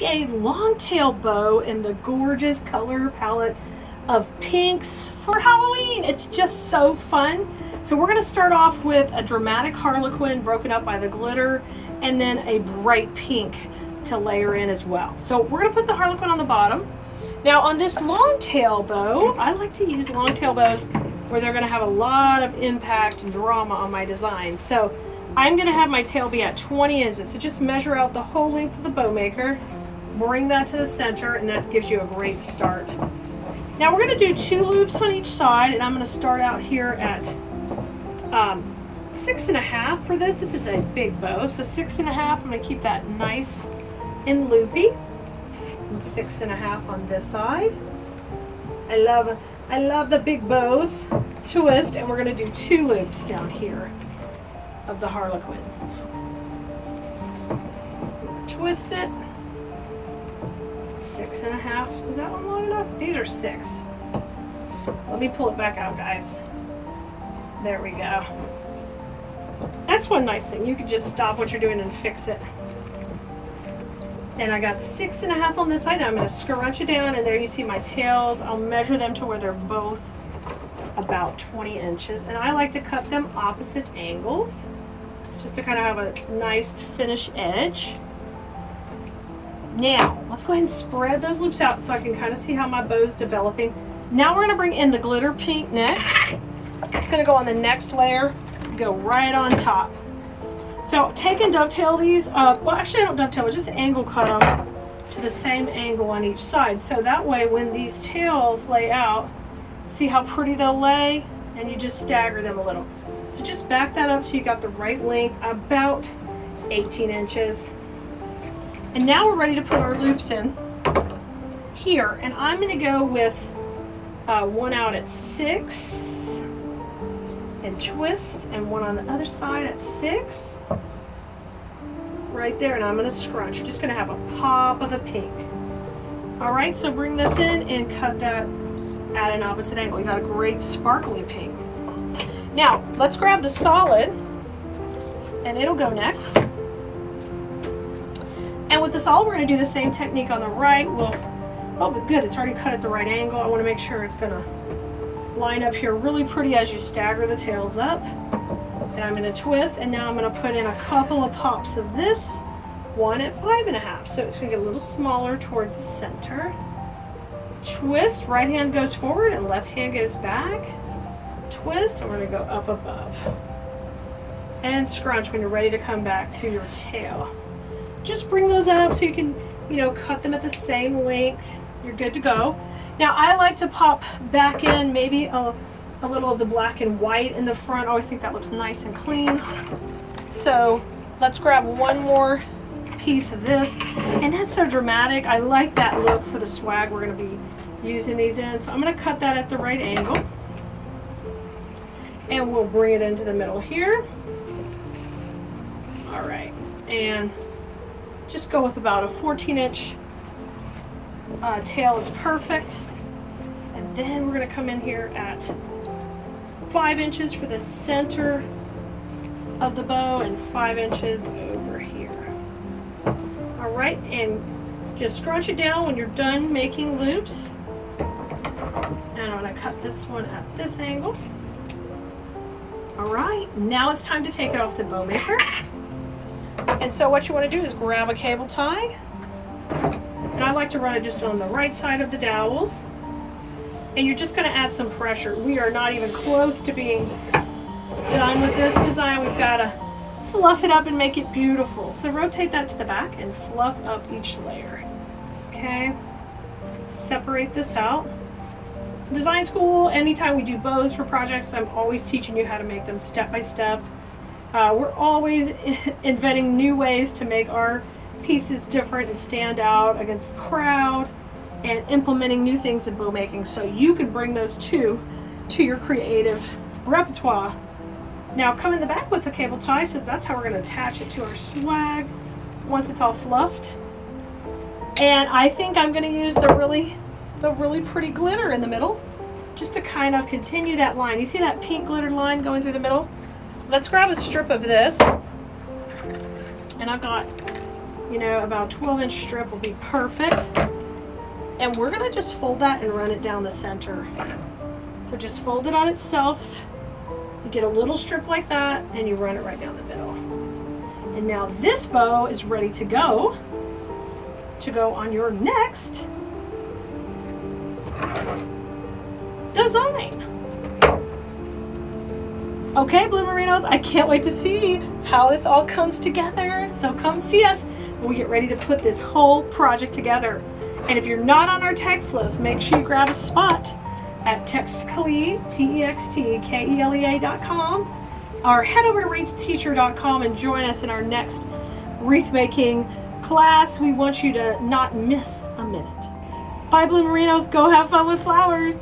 A long tail bow in the gorgeous color palette of pinks for Halloween. It's just so fun. So we're going to start off with a dramatic harlequin broken up by the glitter, and then a bright pink to layer in as well. So we're going to put the harlequin on the bottom. Now on this long tail bow, I like to use long tail bows where they're going to have a lot of impact and drama on my design. So I'm going to have my tail be at 20 inches. So just measure out the whole length of the bow maker, bring that to the center, and that gives you a great start. Now we're going to do 2 loops on each side, and I'm going to start out here at 6.5 for this. This is a big bow, so 6.5. I'm going to keep that nice and loopy, and 6.5 on this side. I love the big bows. Twist, and we're going to do 2 loops down here of the harlequin. Twist it. 6.5. Is that one long enough? These are 6. Let me pull it back out, guys. There we go. That's one nice thing. You can just stop what you're doing and fix it. And I got 6.5 on this side. Now I'm going to scrunch it down, and there you see my tails. I'll measure them to where they're both about 20 inches. And I like to cut them opposite angles just to kind of have a nice finish edge. Now, let's go ahead and spread those loops out so I can kind of see how my bow's developing. Now we're going to bring in the glitter pink next. It's going to go on the next layer, go right on top. So take and dovetail these. Well, actually I don't dovetail, I just angle cut them to the same angle on each side. So that way when these tails lay out, see how pretty they'll lay? And you just stagger them a little. So just back that up so you got the right length, about 18 inches. And now we're ready to put our loops in here. And I'm going to go with one out at 6 and twist, and one on the other side at 6. Right there, and I'm going to scrunch. You're just going to have a pop of the pink. All right, so bring this in and cut that at an opposite angle. You got a great sparkly pink. Now, let's grab the solid, and it'll go next. And with the solid, we're going to do the same technique on the right. Oh, but good, it's already cut at the right angle. I want to make sure it's going to line up here really pretty as you stagger the tails up. And I'm going to twist, and now I'm going to put in a couple of pops of this, one at 5.5. So it's going to get a little smaller towards the center. Twist, right hand goes forward and left hand goes back. Twist, and we're going to go up above. And scrunch when you're ready to come back to your tail. Just bring those up so you can, cut them at the same length. You're good to go. Now I like to pop back in maybe a little of the black and white in the front. I always think that looks nice and clean. So let's grab one more piece of this. And that's so dramatic. I like that look for the swag we're going to be using these in. So I'm going to cut that at the right angle. And we'll bring it into the middle here. All right. And just go with about a 14-inch tail is perfect. And then we're going to come in here at 5 inches for the center of the bow and 5 inches over here. All right, and just scrunch it down when you're done making loops. And I'm going to cut this one at this angle. All right, now it's time to take it off the bow maker. And so what you want to do is grab a cable tie. And I like to run it just on the right side of the dowels. And you're just going to add some pressure. We are not even close to being done with this design. We've got to fluff it up and make it beautiful. So rotate that to the back and fluff up each layer. Okay. Separate this out. Design school, anytime we do bows for projects, I'm always teaching you how to make them step by step. We're always inventing new ways to make our pieces different and stand out against the crowd, and implementing new things in bow making so you can bring those to your creative repertoire. Now come in the back with the cable tie, so that's how we're going to attach it to our swag once it's all fluffed. And I think I'm going to use the really pretty glitter in the middle just to kind of continue that line. You see that pink glitter line going through the middle? Let's grab a strip of this, and I've got You know, about a 12-inch strip will be perfect. And we're gonna just fold that and run it down the center. So just fold it on itself. You get a little strip like that and you run it right down the middle. And now this bow is ready to go on your next design. Okay, Blue Merinos, I can't wait to see how this all comes together. So come see us when we get ready to put this whole project together. And if you're not on our text list, make sure you grab a spot at textkelea, textkelea.com, or head over to wreathsteacher.com and join us in our next wreath making class. We want you to not miss a minute. Bye, Blue Merinos. Go have fun with flowers.